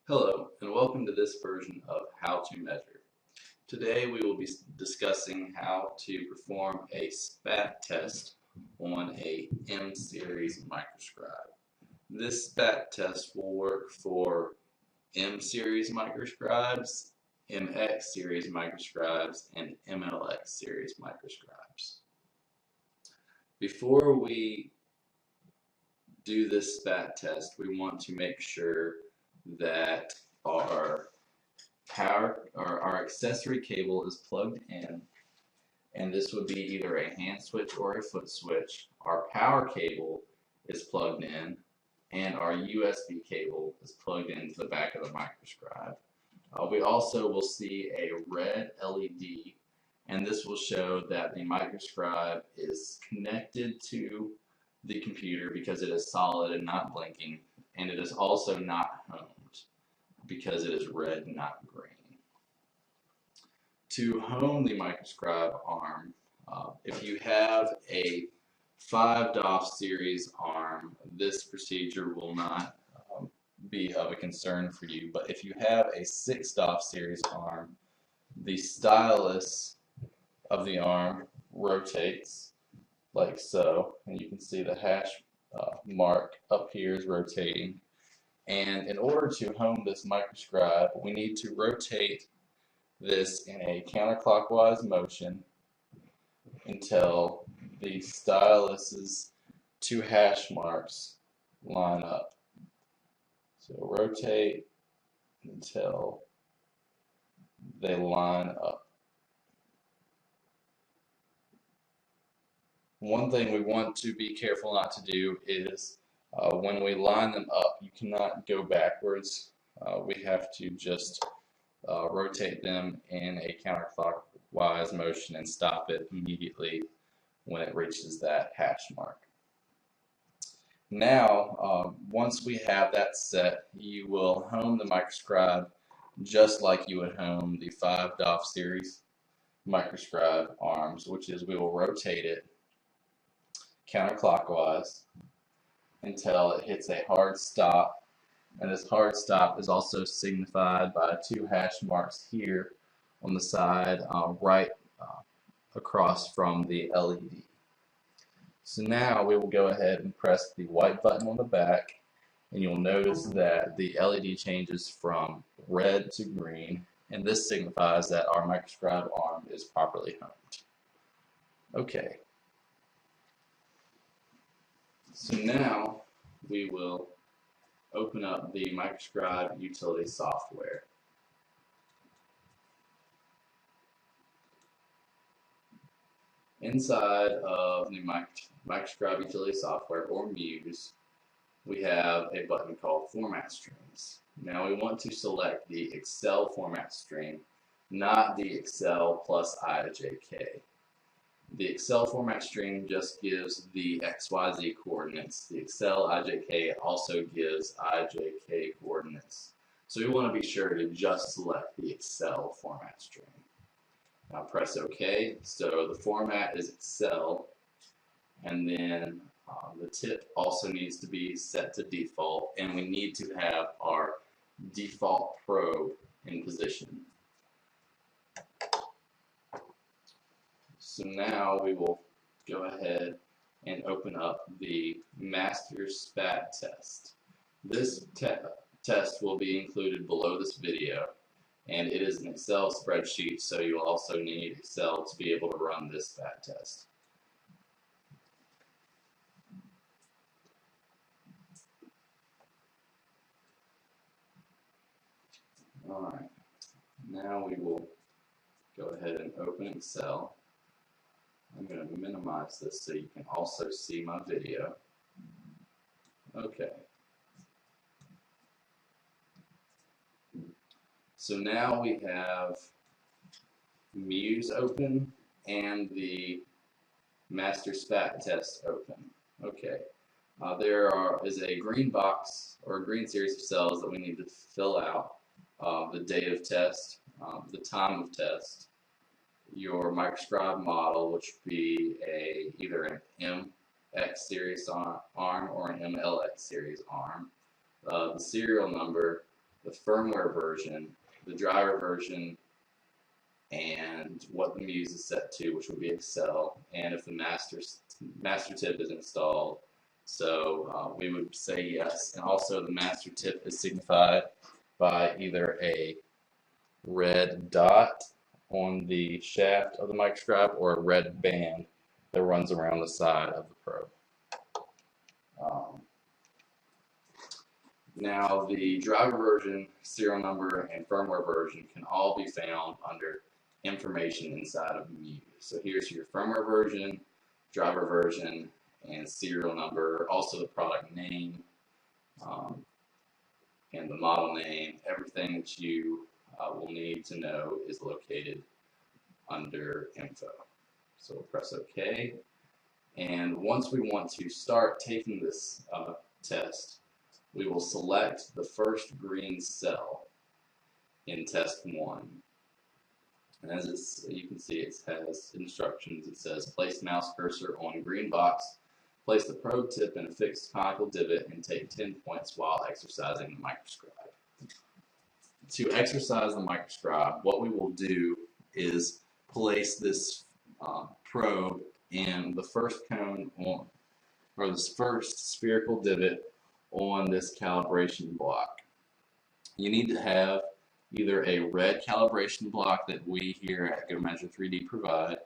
Hello, and welcome to this version of How to Measure. Today we will be discussing how to perform a Spat test on a M-series microscribe. This Spat test will work for M-series microscribes, MX series microscribes, and MLX series microscribes. Before we do this Spat test, we want to make sure that our accessory cable is plugged in, and this would be either a hand switch or a foot switch. Our power cable is plugged in, and our USB cable is plugged into the back of the microscribe. We also will see a red LED, and this will show that the microscribe is connected to the computer because it is solid and not blinking, and it is also not homed because it is red, not green. To home the microscribe arm, if you have a 5 DOF series arm, this procedure will not be of a concern for you. But if you have a 6 DOF series arm, the stylus of the arm rotates like so, and you can see the hash mark up here is rotating. And in order to home this microscribe, we need to rotate this in a counterclockwise motion until the stylus's 2 hash marks line up. So rotate until they line up. One thing we want to be careful not to do is when we line them up, you cannot go backwards. We have to just rotate them in a counterclockwise motion and stop it immediately when it reaches that hash mark. Now, once we have that set, you will home the microscribe just like you would home the 5 DOF series microscribe arms, which is we will rotate it counterclockwise until it hits a hard stop, and this hard stop is also signified by 2 hash marks here on the side right across from the LED. So now we will go ahead and press the white button on the back, and you'll notice that the LED changes from red to green, and this signifies that our microscribe arm is properly homed. Okay. So now we will open up the microscribe utility software. Inside of the microscribe utility software, or Muse, we have a button called Format Streams. Now we want to select the Excel format stream, not the Excel plus I to JK. The Excel format stream just gives the XYZ coordinates. The Excel IJK also gives IJK coordinates. So we want to be sure to just select the Excel format stream. Now press OK. So the format is Excel, and then the tip also needs to be set to default, and we need to have our default probe in position. So now we will go ahead and open up the master spat test. This test will be included below this video, and it is an Excel spreadsheet, so you'll also need Excel to be able to run this spat test. Alright, now we will go ahead and open Excel. I'm going to minimize this so you can also see my video. Okay. So now we have Muse open and the master spat test open. Okay. There is a green box or a green series of cells that we need to fill out. The date of test, the time of test, your microscribe model, which would be either an MX series arm or an MLX series arm, the serial number, the firmware version, the driver version, and what the muse is set to, which would be Excel, and if the master tip is installed. So we would say yes, and also the master tip is signified by either a red dot on the shaft of the microscribe or a red band that runs around the side of the probe. Now the driver version, serial number, and firmware version can all be found under information inside of Muse. So here's your firmware version, driver version, and serial number, also the product name, and the model name. Everything that you will need to know is located under info. So we'll press OK. And once we want to start taking this test, we will select the first green cell in test 1. And as you can see, it has instructions. It says place mouse cursor on green box, place the probe tip in a fixed conical divot, and take 10 points while exercising the microscribe. To exercise the microscribe, what we will do is place this probe in the first cone on, or this first spherical divot on this calibration block. You need to have either a red calibration block that we here at GoMeasure 3D provide,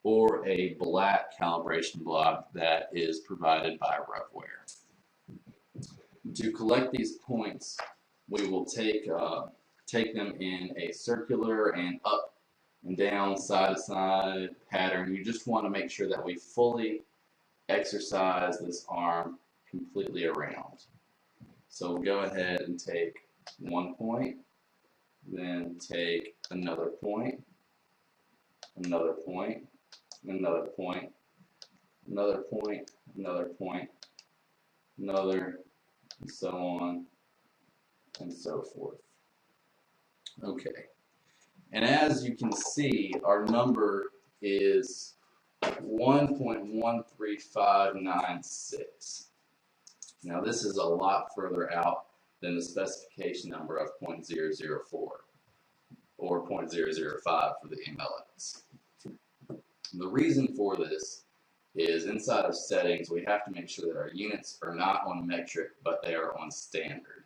or a black calibration block that is provided by RevWare. To collect these points, we will take them in a circular and up and down, side to side pattern. You just want to make sure that we fully exercise this arm completely around. So we'll go ahead and take 1 point, then take another point, another point, another point, another point, another point, another, and so on and so forth. Okay, and as you can see, our number is 1.13596. Now this is a lot further out than the specification number of 0.004 or 0.005 for the MLX. The reason for this is inside of settings we have to make sure that our units are not on metric but they are on standard.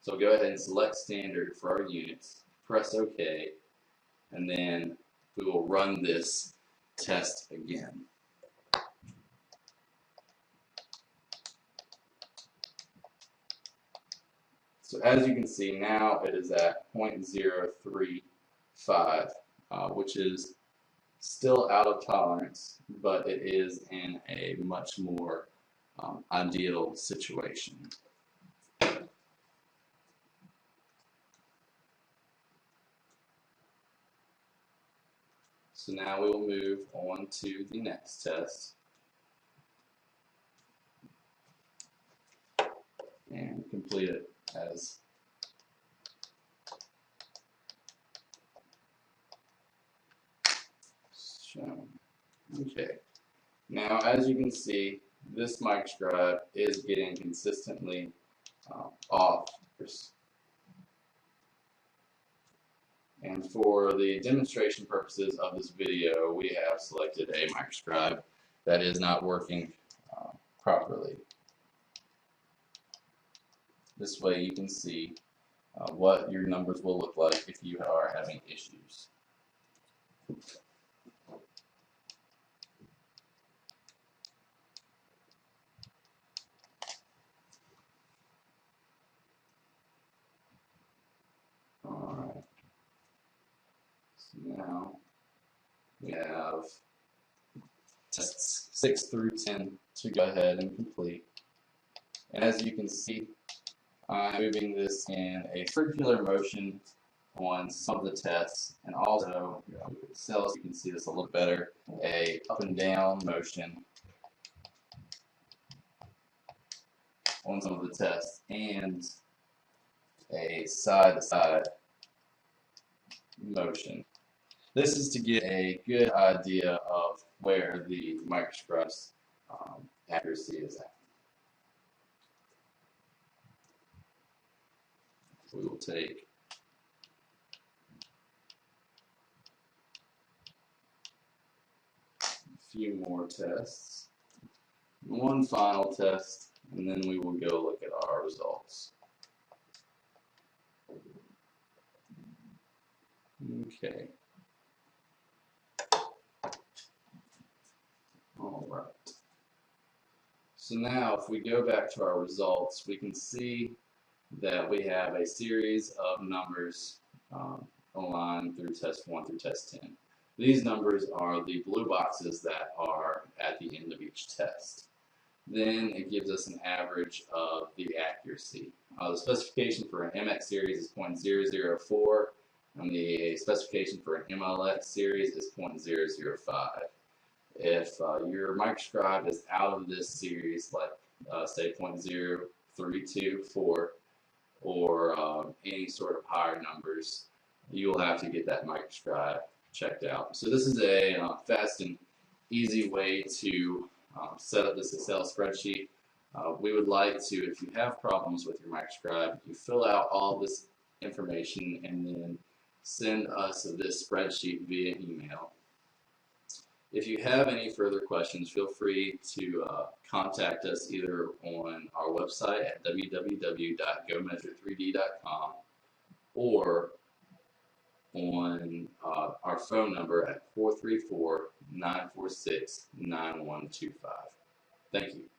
So go ahead and select standard for our units, press OK, and then we will run this test again. So as you can see, now it is at 0.035, which is still out of tolerance, but it is in a much more ideal situation. So now we will move on to the next test and complete it as shown. Okay, now as you can see, this microscribe is getting consistently off. And for the demonstration purposes of this video, we have selected a microscribe that is not working properly. This way you can see what your numbers will look like if you are having issues. Alright, so now we have tests 6 through 10 to go ahead and complete. And as you can see, I'm moving this in a circular motion on some of the tests, and also cells, you can see this a little better, a up and down motion on some of the tests, and a side to side motion. This is to get a good idea of where the microscribe's accuracy is at. We will take a few more tests, one final test, and then we will go look at our results. Okay. All right. So now if we go back to our results, we can see that we have a series of numbers aligned through test 1 through test 10. These numbers are the blue boxes that are at the end of each test. Then it gives us an average of the accuracy. The specification for an MX series is 0.004, and the specification for an MLX series is 0.005. If your microscribe is out of this series, like say 0.0324 or any sort of higher numbers, you will have to get that microscribe checked out. So this is a fast and easy way to set up this Excel spreadsheet. We would like to, if you have problems with your microscribe, you fill out all this information and then send us this spreadsheet via email. If you have any further questions, feel free to contact us either on our website at www.gomeasure3d.com or on our phone number at 434-946-9125. Thank you.